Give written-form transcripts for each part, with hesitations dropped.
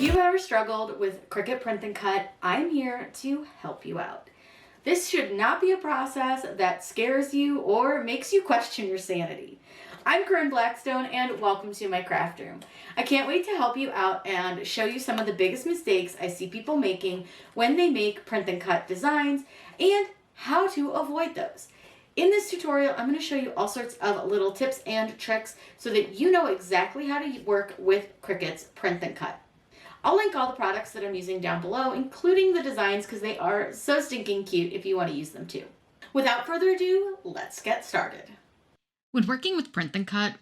If you've ever struggled with Cricut Print and Cut, I'm here to help you out. This should not be a process that scares you or makes you question your sanity. I'm Blackstone and welcome to my craft room. I can't wait to help you out and show you some of the biggest mistakes I see people making when they make print and cut designs and how to avoid those. In this tutorial, I'm going to show you all sorts of little tips and tricks so that you know exactly how to work with Cricut's Print and Cut. I'll link all the products that I'm using down below, including the designs, because they are so stinking cute if you want to use them too. Without further ado, let's get started. When working with Print and Cut,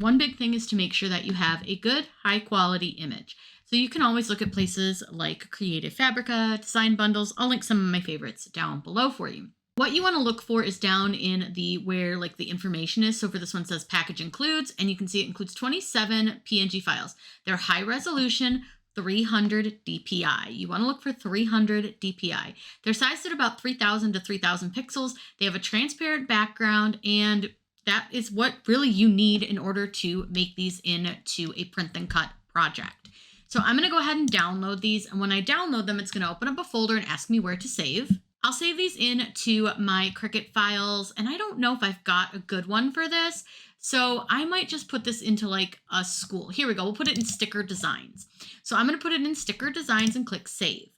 one big thing is to make sure that you have a good, high-quality image. So you can always look at places like Creative Fabrica, Design Bundles. I'll link some of my favorites down below for you. What you want to look for is down in the where the information is. So for this one, it says package includes, and you can see it includes 27 PNG files. They're high resolution, 300 DPI. You want to look for 300 DPI. They're sized at about 3,000 to 3,000 pixels. They have a transparent background, and that is what really you need in order to make these into a print and cut project. So I'm going to go ahead and download these. And when I download them, it's going to open up a folder and ask me where to save. I'll save these into my Cricut files. And I don't know if I've got a good one for this. So I might just put this into a school. Here we go. We'll put it in sticker designs. So I'm going to put it in sticker designs and click save.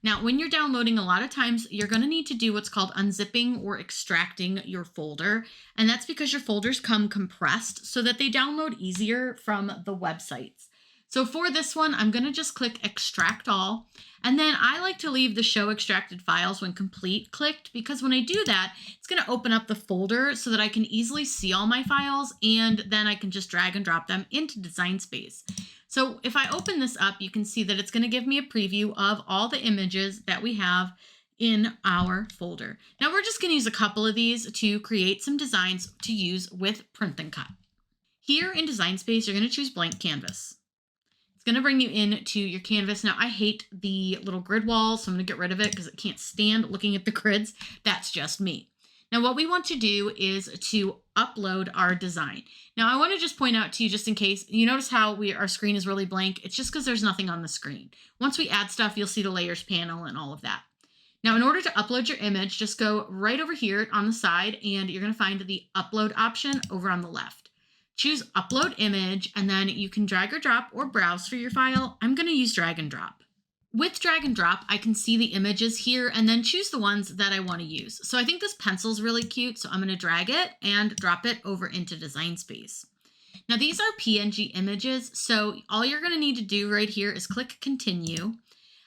Now, when you're downloading, a lot of times you're going to need to do what's called unzipping or extracting your folder. And that's because your folders come compressed so that they download easier from the websites. So for this one, I'm going to just click extract all. And then I like to leave the show extracted files when complete clicked, because when I do that, it's going to open up the folder so that I can easily see all my files, and then I can just drag and drop them into Design Space. So if I open this up, you can see that it's going to give me a preview of all the images that we have in our folder. Now we're just going to use a couple of these to create some designs to use with Print and Cut. Here in Design Space, you're going to choose blank canvas. It's going to bring you into your canvas. Now, I hate the little grid wall, so I'm going to get rid of it because it can't stand looking at the grids. That's just me. Now, what we want to do is to upload our design. Now, I want to just point out to you, just in case, you notice how our screen is really blank. It's just because there's nothing on the screen. Once we add stuff, you'll see the layers panel and all of that. Now, in order to upload your image, just go right over here on the side, and you're going to find the upload option over on the left. Choose upload image, and then you can drag or drop or browse for your file. I'm going to use drag and drop. With drag and drop, I can see the images here and then choose the ones that I want to use. So I think this pencil is really cute, so I'm going to drag it and drop it over into Design Space. Now these are PNG images, so all you're going to need to do right here is click continue.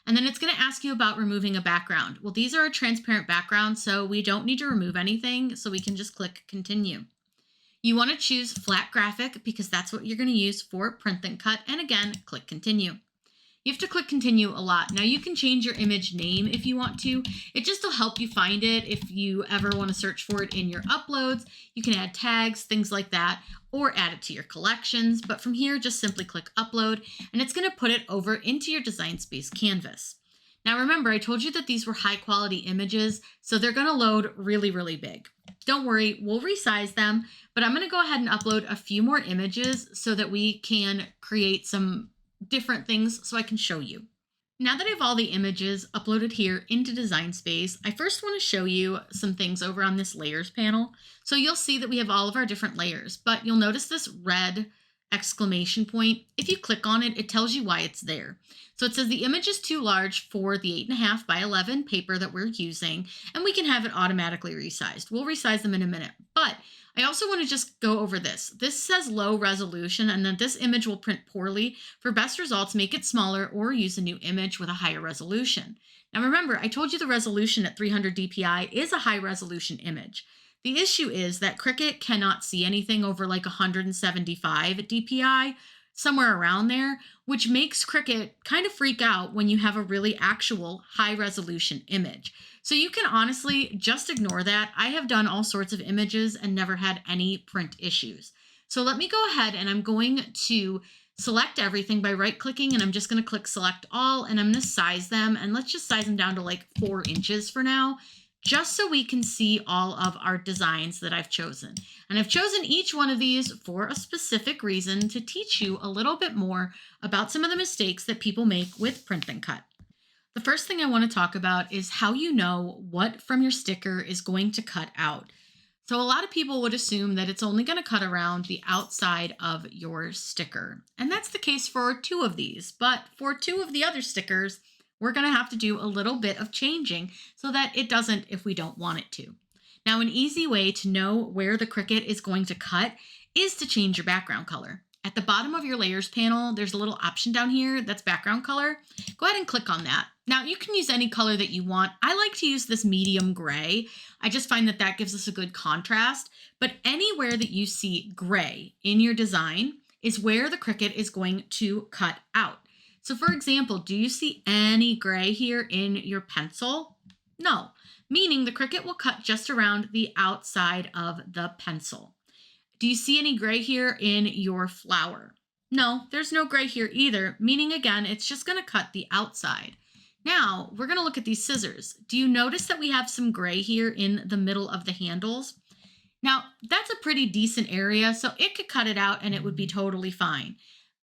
And then it's going to ask you about removing a background. Well, these are a transparent background, so we don't need to remove anything, so we can just click continue. You want to choose flat graphic because that's what you're going to use for Print and Cut. And again, click continue. You have to click continue a lot. Now you can change your image name if you want to. It just will help you find it if you ever want to search for it in your uploads. You can add tags, things like that, or add it to your collections. But from here, just simply click upload, and it's going to put it over into your Design Space canvas. Now remember, I told you that these were high quality images, so they're going to load really, really big. Don't worry, we'll resize them, but I'm going to go ahead and upload a few more images so that we can create some different things so I can show you. Now that I have all the images uploaded here into Design Space, I first want to show you some things over on this layers panel. So you'll see that we have all of our different layers, but you'll notice this red exclamation point. If you click on it, it tells you why it's there. So it says the image is too large for the 8.5 by 11 paper that we're using, and we can have it automatically resized. We'll resize them in a minute, but I also want to just go over this. This says low resolution, and that this image will print poorly. For best results, make it smaller or use a new image with a higher resolution. Now remember, I told you the resolution at 300 DPI is a high resolution image. The issue is that Cricut cannot see anything over 175 DPI, somewhere around there, which makes Cricut kind of freak out when you have a really actual high resolution image. So you can honestly just ignore that. I have done all sorts of images and never had any print issues. So let me go ahead and I'm going to select everything by right clicking, and I'm just going to click select all, and I'm going to size them, and let's just size them down to 4 inches for now, just so we can see all of our designs that I've chosen. And I've chosen each one of these for a specific reason to teach you a little bit more about some of the mistakes that people make with print and cut. The first thing I want to talk about is how you know what from your sticker is going to cut out. So a lot of people would assume that it's only going to cut around the outside of your sticker. And that's the case for 2 of these. But for 2 of the other stickers, we're going to have to do a little bit of changing so that it doesn't if we don't want it to. Now, an easy way to know where the Cricut is going to cut is to change your background color. At the bottom of your layers panel, there's a little option down here that's background color. Go ahead and click on that. Now, you can use any color that you want. I like to use this medium gray. I just find that that gives us a good contrast. But anywhere that you see gray in your design is where the Cricut is going to cut out. So for example, do you see any gray here in your pencil? No, meaning the Cricut will cut just around the outside of the pencil. Do you see any gray here in your flower? No, there's no gray here either, meaning again, it's just going to cut the outside. Now, we're going to look at these scissors. Do you notice that we have some gray here in the middle of the handles? Now, that's a pretty decent area, so it could cut it out and it would be totally fine.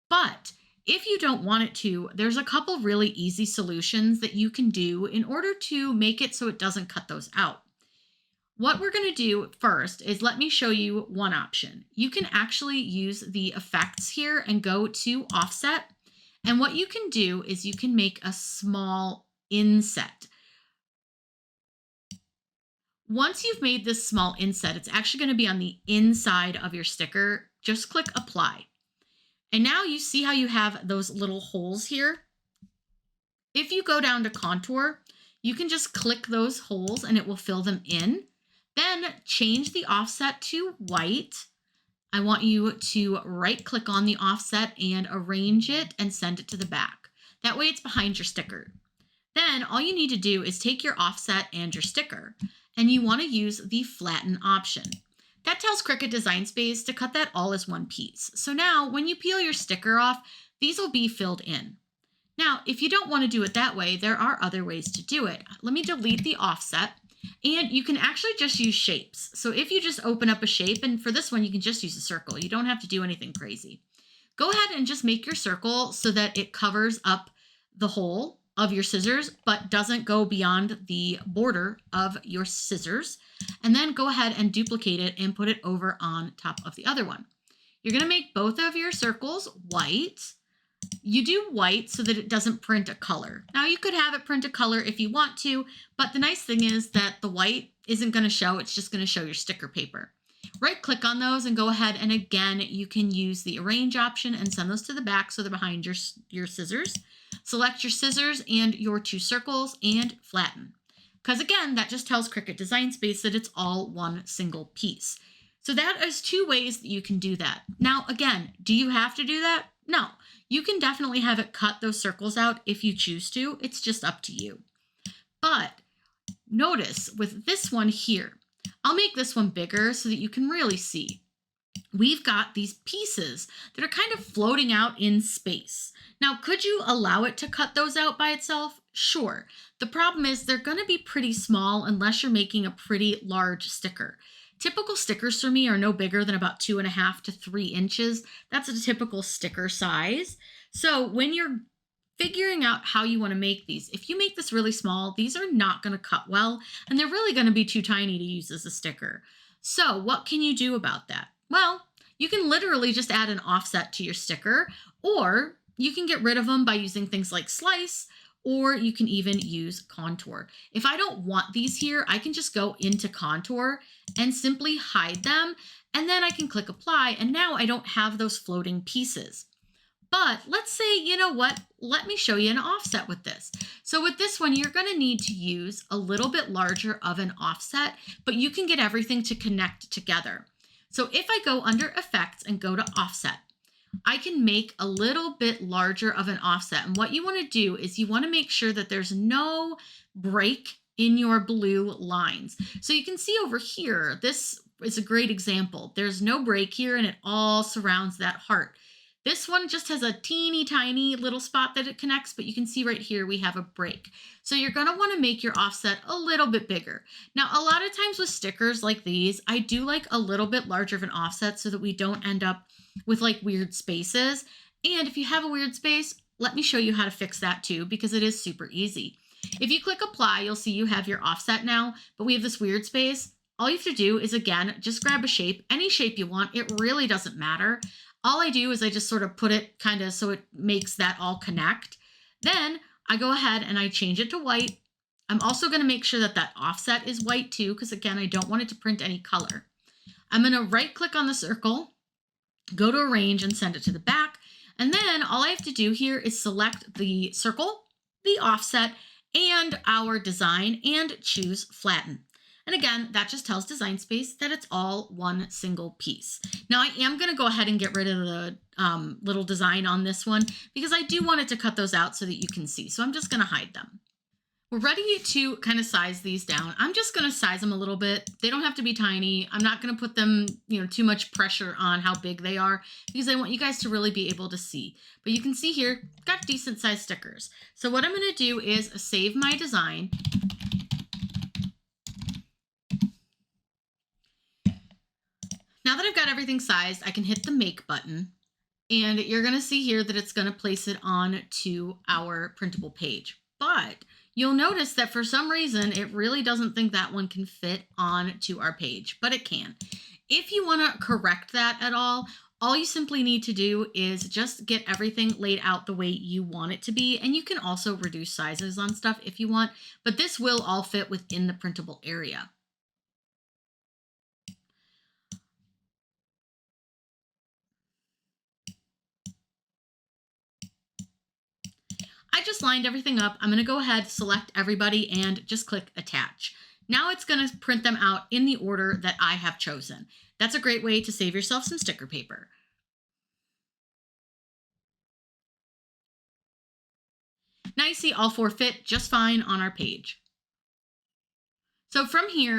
But if you don't want it to, there's a couple really easy solutions that you can do in order to make it so it doesn't cut those out. What we're going to do first is let me show you one option. You can actually use the effects here and go to offset. And what you can do is you can make a small inset. Once you've made this small inset, it's actually going to be on the inside of your sticker. Just click apply. And now you see how you have those little holes here. If you go down to contour, you can just click those holes and it will fill them in. Then change the offset to white. I want you to right click on the offset and arrange it and send it to the back. That way it's behind your sticker. Then all you need to do is take your offset and your sticker, and you want to use the flatten option. That tells Cricut Design Space to cut that all as one piece. So now when you peel your sticker off, these will be filled in. Now, if you don't want to do it that way, there are other ways to do it. Let me delete the offset. And you can actually just use shapes. So if you just open up a shape, and for this one, you can just use a circle. You don't have to do anything crazy. Go ahead and just make your circle so that it covers up the hole of your scissors, but doesn't go beyond the border of your scissors. And then go ahead and duplicate it and put it over on top of the other one. You're going to make both of your circles white. You do white so that it doesn't print a color. Now you could have it print a color if you want to, but the nice thing is that the white isn't going to show, it's just going to show your sticker paper. Right click on those and go ahead, and again, you can use the arrange option and send those to the back so they're behind your scissors. Select your scissors and your 2 circles and flatten. Because again, that just tells Cricut Design Space that it's all one single piece. So that is 2 ways that you can do that. Now again, do you have to do that? No. You can definitely have it cut those circles out if you choose to. It's just up to you. But notice with this one here, I'll make this one bigger so that you can really see. We've got these pieces that are kind of floating out in space. Now, could you allow it to cut those out by itself? Sure. The problem is they're going to be pretty small unless you're making a pretty large sticker. Typical stickers for me are no bigger than about 2.5 to 3 inches. That's a typical sticker size. So when you're figuring out how you want to make these, if you make this really small, these are not going to cut well, and they're really going to be too tiny to use as a sticker. So what can you do about that? Well, you can literally just add an offset to your sticker, or you can get rid of them by using things like slice, or you can even use contour. If I don't want these here, I can just go into contour and simply hide them, and then I can click apply, and now I don't have those floating pieces. But let's say, you know what, let me show you an offset with this. So with this one, you're going to need to use a little bit larger of an offset, but you can get everything to connect together. So if I go under effects and go to offset, I can make a little bit larger of an offset. And what you want to do is you want to make sure that there's no break in your blue lines. So you can see over here, this is a great example. There's no break here and it all surrounds that heart. This one just has a teeny tiny little spot that it connects, but you can see right here we have a break. So you're going to want to make your offset a little bit bigger. Now, a lot of times with stickers like these, I do like a little bit larger of an offset so that we don't end up with like weird spaces. And if you have a weird space, let me show you how to fix that too, because it is super easy. If you click apply, you'll see you have your offset now, but we have this weird space. All you have to do is, again, just grab a shape, any shape you want. It really doesn't matter. All I do is I just sort of put it kind of so it makes that all connect. Then I go ahead and I change it to white. I'm also going to make sure that that offset is white too, because again, I don't want it to print any color. I'm going to right click on the circle, go to arrange and send it to the back. And then all I have to do here is select the circle, the offset, and our design and choose flatten. And again, that just tells Design Space that it's all one single piece. Now I am going to go ahead and get rid of the little design on this one because I do want it to cut those out so that you can see. So I'm just going to hide them. We're ready to kind of size these down. I'm just going to size them a little bit. They don't have to be tiny. I'm not going to put them, too much pressure on how big they are because I want you guys to really be able to see. But you can see here, got decent sized stickers. So what I'm going to do is save my design. Now that I've got everything sized, I can hit the make button and you're going to see here that it's going to place it on to our printable page. But you'll notice that for some reason, it really doesn't think that one can fit on to our page, but it can. If you want to correct that at all you simply need to do is just get everything laid out the way you want it to be. And you can also reduce sizes on stuff if you want, but this will all fit within the printable area. I just lined everything up. I'm going to go ahead, select everybody, and just click attach. Now it's going to print them out in the order that I have chosen. That's a great way to save yourself some sticker paper. Now you see all 4 fit just fine on our page. So from here,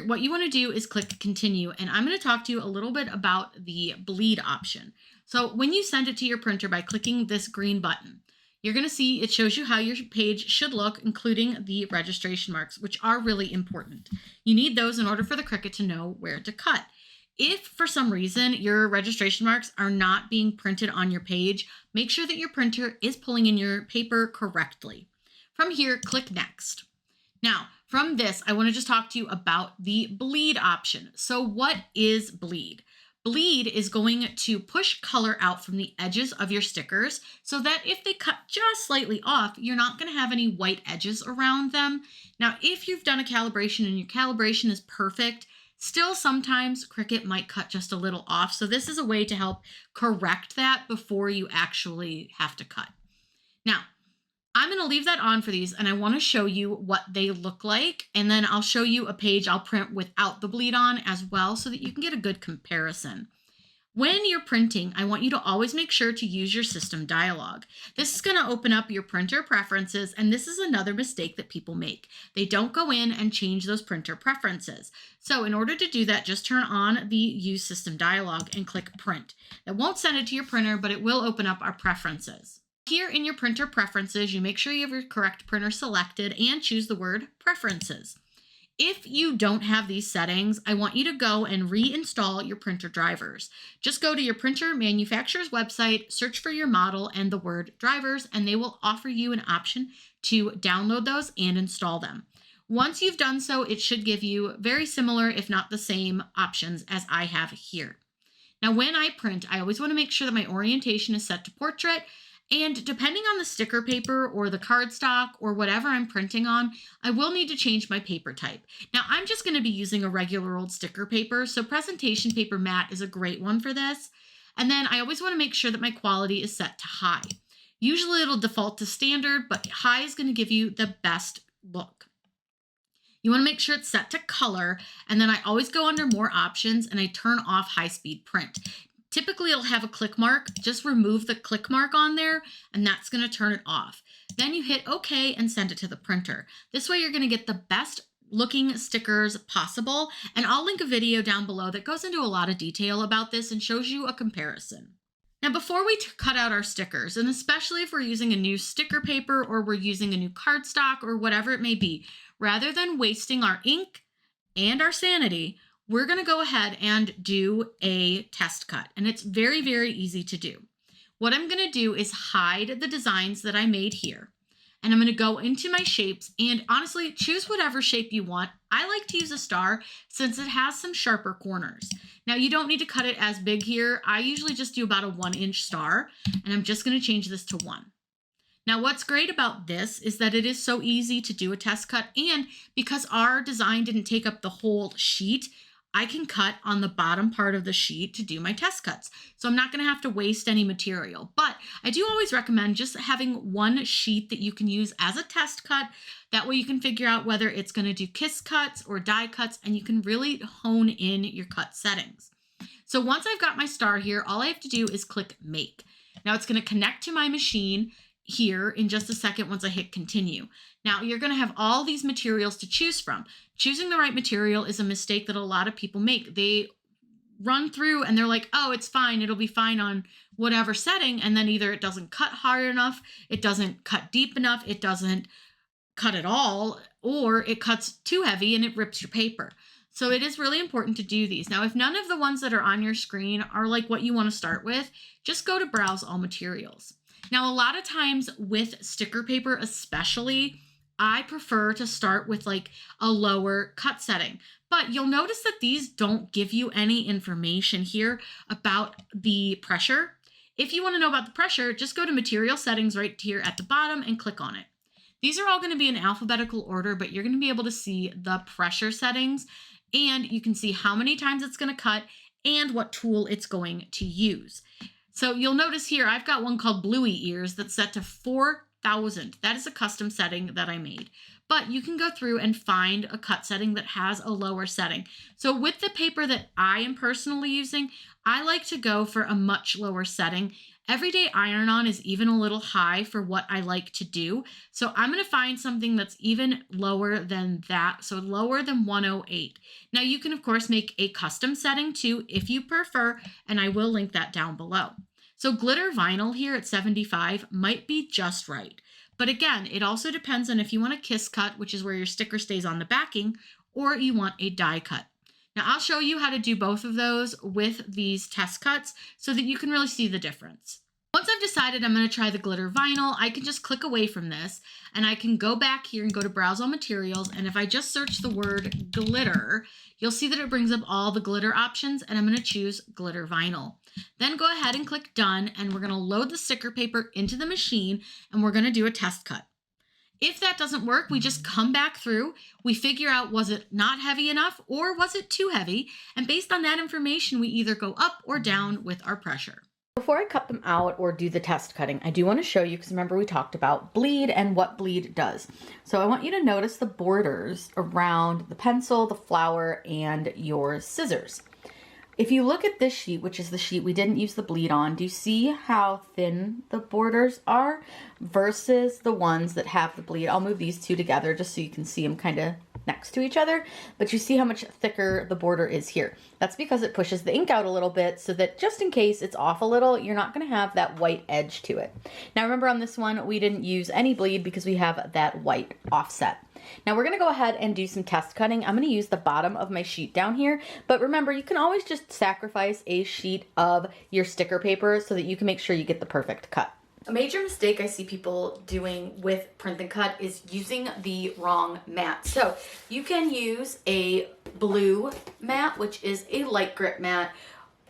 what you want to do is click continue, and I'm going to talk to you a little bit about the bleed option. So when you send it to your printer by clicking this green button, you're going to see it shows you how your page should look, including the registration marks, which are really important. You need those in order for the Cricut to know where to cut. If for some reason your registration marks are not being printed on your page, make sure that your printer is pulling in your paper correctly. From here, click next. Now, from this, I want to just talk to you about the bleed option. So what is bleed? Bleed is going to push color out from the edges of your stickers so that if they cut just slightly off, you're not going to have any white edges around them. Now, if you've done a calibration and your calibration is perfect, still sometimes Cricut might cut just a little off. So this is a way to help correct that before you actually have to cut. Now, I'm going to leave that on for these and I want to show you what they look like. And then I'll show you a page I'll print without the bleed on as well so that you can get a good comparison. When you're printing, I want you to always make sure to use your system dialog. This is going to open up your printer preferences, and this is another mistake that people make. They don't go in and change those printer preferences. So in order to do that, just turn on the use system dialog and click print. That won't send it to your printer, but it will open up our preferences. Here in your printer preferences, you make sure you have your correct printer selected and choose the word preferences. If you don't have these settings, I want you to go and reinstall your printer drivers. Just go to your printer manufacturer's website, search for your model and the word drivers, and they will offer you an option to download those and install them. Once you've done so, it should give you very similar, if not the same, options as I have here. Now, when I print, I always want to make sure that my orientation is set to portrait. And depending on the sticker paper or the cardstock or whatever I'm printing on, I will need to change my paper type. Now, I'm just going to be using a regular old sticker paper, so presentation paper matte is a great one for this. And then I always want to make sure that my quality is set to high. Usually it'll default to standard, but high is going to give you the best look. You want to make sure it's set to color, and then I always go under more options and I turn off high-speed print. Typically, it'll have a click mark. Just remove the click mark on there, and that's going to turn it off. Then you hit OK and send it to the printer. This way, you're going to get the best looking stickers possible. And I'll link a video down below that goes into a lot of detail about this and shows you a comparison. Now, before we cut out our stickers, and especially if we're using a new sticker paper or we're using a new cardstock or whatever it may be, rather than wasting our ink and our sanity, we're going to go ahead and do a test cut. And it's very, very easy to do. What I'm going to do is hide the designs that I made here. And I'm going to go into my shapes and honestly choose whatever shape you want. I like to use a star since it has some sharper corners. Now you don't need to cut it as big here. I usually just do about a 1-inch star, and I'm just going to change this to 1. Now what's great about this is that it is so easy to do a test cut, and because our design didn't take up the whole sheet, I can cut on the bottom part of the sheet to do my test cuts. So I'm not going to have to waste any material, but I do always recommend just having one sheet that you can use as a test cut. That way you can figure out whether it's going to do kiss cuts or die cuts, and you can really hone in your cut settings. So once I've got my star here, all I have to do is click make. Now it's going to connect to my machine here in just a second once I hit continue. Now you're going to have all these materials to choose from. Choosing the right material is a mistake that a lot of people make. They run through and they're like, oh, it's fine. It'll be fine on whatever setting. And then either it doesn't cut hard enough, it doesn't cut deep enough, it doesn't cut at all, or it cuts too heavy and it rips your paper. So it is really important to do these. Now, if none of the ones that are on your screen are like what you want to start with, just go to browse all materials. Now, a lot of times with sticker paper especially, I prefer to start with like a lower cut setting, but you'll notice that these don't give you any information here about the pressure. If you want to know about the pressure, just go to material settings right here at the bottom and click on it. These are all going to be in alphabetical order, but you're going to be able to see the pressure settings, and you can see how many times it's going to cut and what tool it's going to use. So you'll notice here, I've got one called Bluey Ears that's set to 4,000. That is a custom setting that I made. But you can go through and find a cut setting that has a lower setting. So with the paper that I am personally using, I like to go for a much lower setting. Everyday iron-on is even a little high for what I like to do. So I'm going to find something that's even lower than that. So lower than 108. Now you can of course make a custom setting too if you prefer, and I will link that down below. So glitter vinyl here at 75 might be just right. But again, it also depends on if you want a kiss cut, which is where your sticker stays on the backing, or you want a die cut. Now I'll show you how to do both of those with these test cuts so that you can really see the difference. Once I've decided I'm going to try the glitter vinyl, I can just click away from this and I can go back here and go to browse all materials. And if I just search the word glitter, you'll see that it brings up all the glitter options, and I'm going to choose glitter vinyl. Then go ahead and click done, and we're going to load the sticker paper into the machine and we're going to do a test cut. If that doesn't work, we just come back through, we figure out was it not heavy enough or was it too heavy? And based on that information, we either go up or down with our pressure. Before I cut them out or do the test cutting, I do want to show you, because remember we talked about bleed and what bleed does. So I want you to notice the borders around the pencil, the flower, and your scissors. If you look at this sheet, which is the sheet we didn't use the bleed on, do you see how thin the borders are versus the ones that have the bleed? I'll move these two together just so you can see them kind of next to each other, but you see how much thicker the border is here. That's because it pushes the ink out a little bit so that just in case it's off a little, you're not going to have that white edge to it. Now remember, on this one, we didn't use any bleed because we have that white offset. Now we're going to go ahead and do some test cutting. I'm going to use the bottom of my sheet down here, but remember, you can always just sacrifice a sheet of your sticker paper so that you can make sure you get the perfect cut. A major mistake I see people doing with Print and Cut is using the wrong mat. So you can use a blue mat, which is a light grip mat,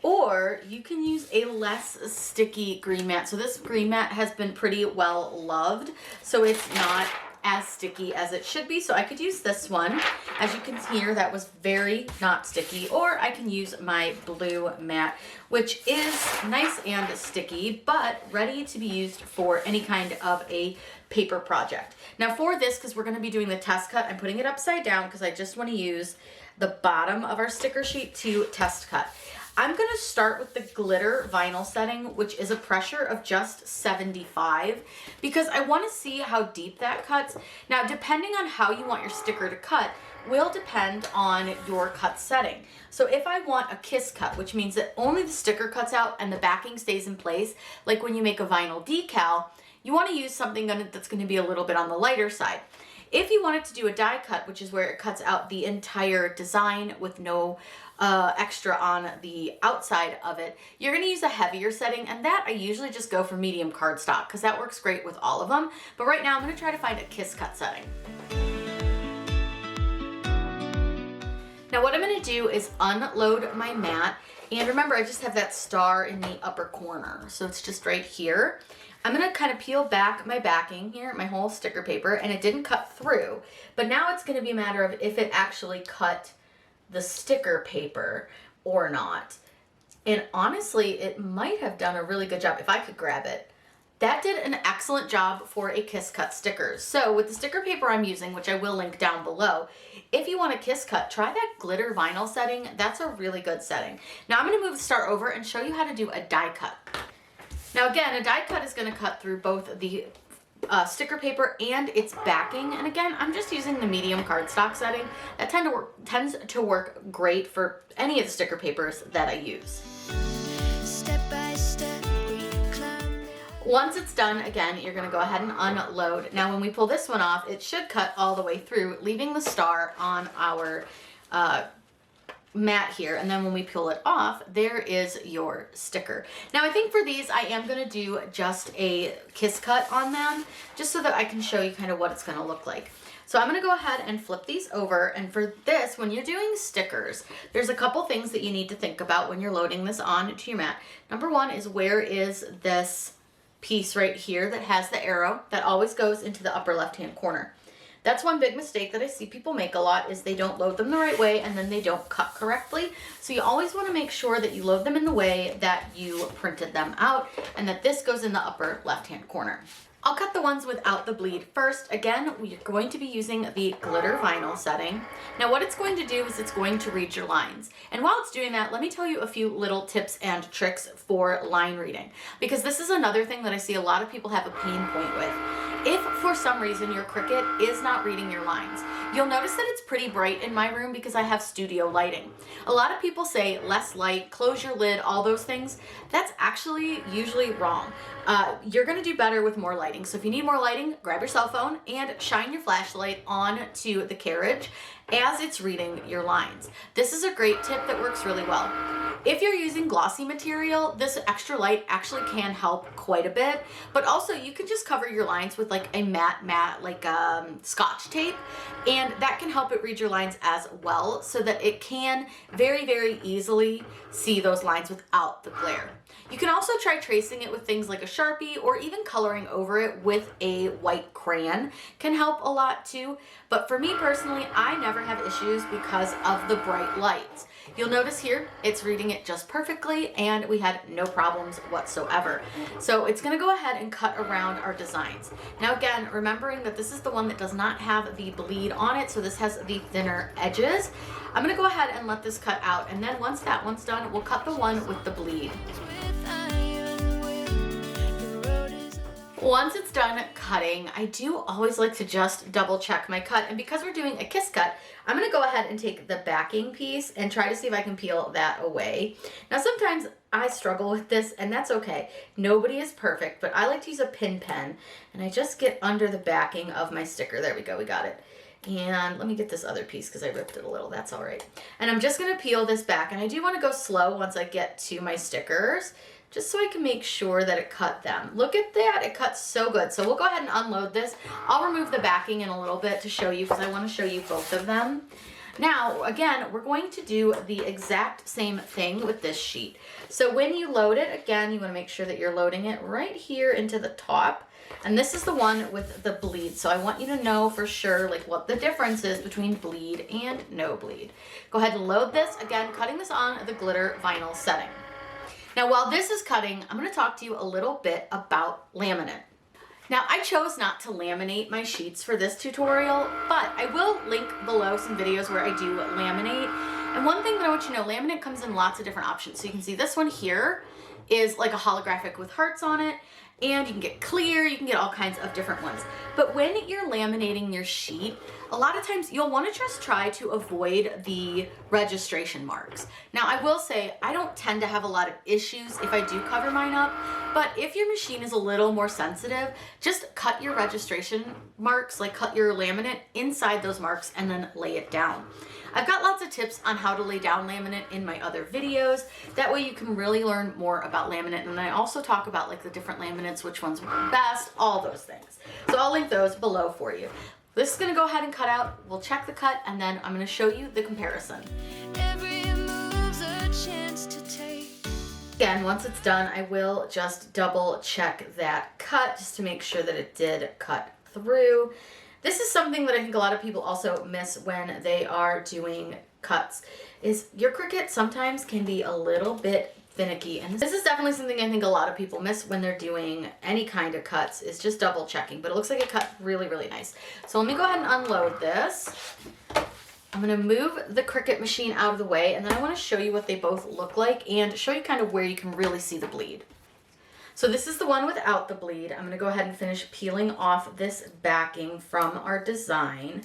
or you can use a less sticky green mat. So this green mat has been pretty well loved, so it's not as sticky as it should be. So I could use this one. As you can hear, that was very not sticky. Or I can use my blue mat, which is nice and sticky, but ready to be used for any kind of a paper project. Now for this, because we're going to be doing the test cut, I'm putting it upside down because I just want to use the bottom of our sticker sheet to test cut. I'm going to start with the glitter vinyl setting, which is a pressure of just 75, because I want to see how deep that cuts. Now, depending on how you want your sticker to cut, will depend on your cut setting. So if I want a kiss cut, which means that only the sticker cuts out and the backing stays in place, like when you make a vinyl decal, you want to use something that's going to be a little bit on the lighter side. If you wanted to do a die cut, which is where it cuts out the entire design with no extra on the outside of it, you're going to use a heavier setting, and that I usually just go for medium cardstock because that works great with all of them. But right now I'm going to try to find a kiss cut setting. Now what I'm going to do is unload my mat, and remember I just have that star in the upper corner, so it's just right here. I'm going to kind of peel back my backing here, my whole sticker paper, and it didn't cut through, but now it's going to be a matter of if it actually cut the sticker paper or not. And honestly, it might have done a really good job if I could grab it. That did an excellent job for a kiss cut stickers. So with the sticker paper I'm using, which I will link down below, if you want a kiss cut, try that glitter vinyl setting. That's a really good setting. Now I'm going to move the star over and show you how to do a die cut. Now again, a die cut is going to cut through both the sticker paper and its backing. And again, I'm just using the medium cardstock setting. That tends to work great for any of the sticker papers that I use. Step by step, we climb. Once it's done, again, you're going to go ahead and unload. Now when we pull this one off, it should cut all the way through, leaving the star on our mat here, and then when we peel it off, there is your sticker. Now I think for these I am going to do just a kiss cut on them, just so that I can show you kind of what it's going to look like. So I'm going to go ahead and flip these over, and for this, when you're doing stickers, there's a couple things that you need to think about when you're loading this on to your mat. Number one is, where is this piece right here that has the arrow? That always goes into the upper left hand corner. That's one big mistake that I see people make a lot, is they don't load them the right way and then they don't cut correctly. So you always want to make sure that you load them in the way that you printed them out, and that this goes in the upper left-hand corner. I'll cut the ones without the bleed first. Again, we're going to be using the glitter vinyl setting. Now what it's going to do is it's going to read your lines. And while it's doing that, let me tell you a few little tips and tricks for line reading, because this is another thing that I see a lot of people have a pain point with. If for some reason your Cricut is not reading your lines, you'll notice that it's pretty bright in my room because I have studio lighting. A lot of people say less light, close your lid, all those things. That's actually usually wrong. You're going to do better with more lighting. So if you need more lighting, grab your cell phone and shine your flashlight onto the carriage as it's reading your lines. This is a great tip that works really well. If you're using glossy material, this extra light actually can help quite a bit, but also you can just cover your lines with like a matte like Scotch tape, and that can help it read your lines as well, so that it can very, very easily see those lines without the glare. You can also try tracing it with things like a Sharpie, or even coloring over it with a white crayon can help a lot too. But for me personally, I never have issues because of the bright lights. You'll notice here, it's reading it just perfectly, and we had no problems whatsoever. So it's gonna go ahead and cut around our designs. Now again, remembering that this is the one that does not have the bleed on it, so this has the thinner edges. I'm gonna go ahead and let this cut out, and then once that one's done, we'll cut the one with the bleed. Once it's done cutting, I do always like to just double check my cut, and because we're doing a kiss cut, I'm going to go ahead and take the backing piece and try to see if I can peel that away. Now sometimes I struggle with this, and that's okay. Nobody is perfect, but I like to use a pin pen, and I just get under the backing of my sticker. There we go, we got it. And let me get this other piece because I ripped it a little, that's all right. And I'm just going to peel this back, and I do want to go slow once I get to my stickers, just so I can make sure that it cut them. Look at that, it cuts so good. So we'll go ahead and unload this. I'll remove the backing in a little bit to show you, because I want to show you both of them. Now, again, we're going to do the exact same thing with this sheet. So when you load it, again, you want to make sure that you're loading it right here into the top. And this is the one with the bleed. So I want you to know for sure like what the difference is between bleed and no bleed. Go ahead and load this, again, cutting this on the glitter vinyl setting. Now, while this is cutting, I'm going to talk to you a little bit about laminate. Now, I chose not to laminate my sheets for this tutorial, but I will link below some videos where I do laminate. And one thing that I want you to know, laminate comes in lots of different options. So you can see this one here is like a holographic with hearts on it, and you can get clear, you can get all kinds of different ones. But when you're laminating your sheet, a lot of times you'll want to just try to avoid the registration marks. Now, I will say I don't tend to have a lot of issues if I do cover mine up, but if your machine is a little more sensitive, just cut your registration marks, like cut your laminate inside those marks and then lay it down. I've got lots of tips on how to lay down laminate in my other videos. That way you can really learn more about laminate. And I also talk about like the different laminates, which ones work best, all those things. So I'll link those below for you. This is gonna go ahead and cut out. We'll check the cut and then I'm gonna show you the comparison. Every move's a chance to take. Again, once it's done, I will just double check that cut just to make sure that it did cut through. This is something that I think a lot of people also miss when they are doing cuts, is your Cricut sometimes can be a little bit finicky. And this is definitely something I think a lot of people miss when they're doing any kind of cuts, is just double checking. But it looks like it cut really, really nice. So let me go ahead and unload this. I'm gonna move the Cricut machine out of the way, and then I wanna show you what they both look like and show you kind of where you can really see the bleed. So this is the one without the bleed. I'm gonna go ahead and finish peeling off this backing from our design.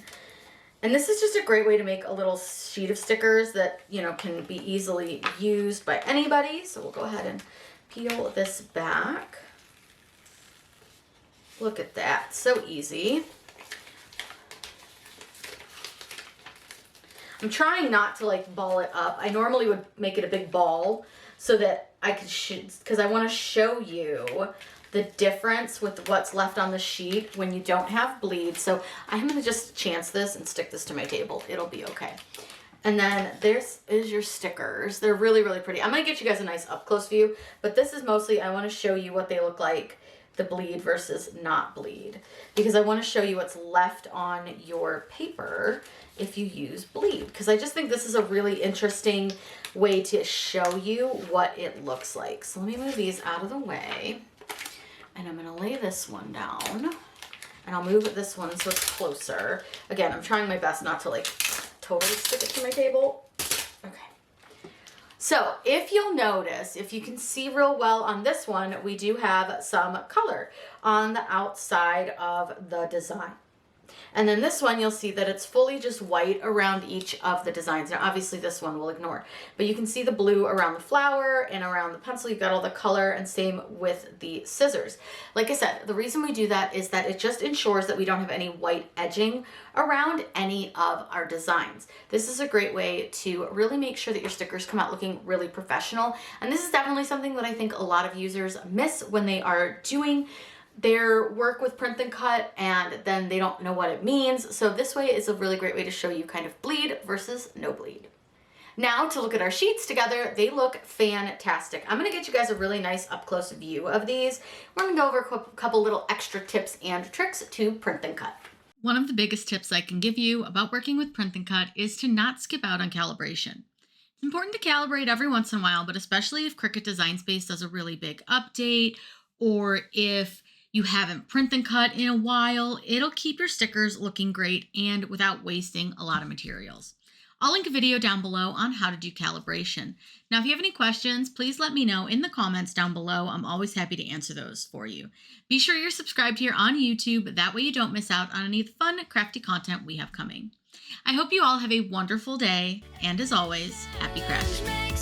And this is just a great way to make a little sheet of stickers that, you know, can be easily used by anybody. So we'll go ahead and peel this back. Look at that, so easy. I'm trying not to like ball it up. I normally would make it a big ball so that I could because I want to show you the difference with what's left on the sheet when you don't have bleed. So I'm going to just chance this and stick this to my table. It'll be okay. And then there's your stickers. They're really, really pretty. I'm going to get you guys a nice up close view, but this is mostly, I want to show you what they look like, the bleed versus not bleed, because I want to show you what's left on your paper if you use bleed, because I just think this is a really interesting way to show you what it looks like. So let me move these out of the way, and I'm gonna lay this one down, and I'll move this one so it's closer. Again, I'm trying my best not to like totally stick it to my table. Okay. So if you'll notice, if you can see real well on this one, we do have some color on the outside of the design. And then this one, you'll see that it's fully just white around each of the designs. Now, obviously this one we'll ignore, but you can see the blue around the flower and around the pencil. You've got all the color, and same with the scissors. Like I said, the reason we do that is that it just ensures that we don't have any white edging around any of our designs. This is a great way to really make sure that your stickers come out looking really professional. And this is definitely something that I think a lot of users miss when they are doing their work with Print Then Cut, and then they don't know what it means. So this way is a really great way to show you kind of bleed versus no bleed. Now to look at our sheets together, they look fantastic. I'm gonna get you guys a really nice up close view of these. We're gonna go over a couple little extra tips and tricks to Print Then Cut. One of the biggest tips I can give you about working with Print Then Cut is to not skip out on calibration. It's important to calibrate every once in a while, but especially if Cricut Design Space does a really big update, or if you haven't Print Then Cut in a while, it'll keep your stickers looking great and without wasting a lot of materials. I'll link a video down below on how to do calibration. Now, if you have any questions, please let me know in the comments down below. I'm always happy to answer those for you. Be sure you're subscribed here on YouTube. That way you don't miss out on any of the fun, crafty content we have coming. I hope you all have a wonderful day, and as always, happy crafting.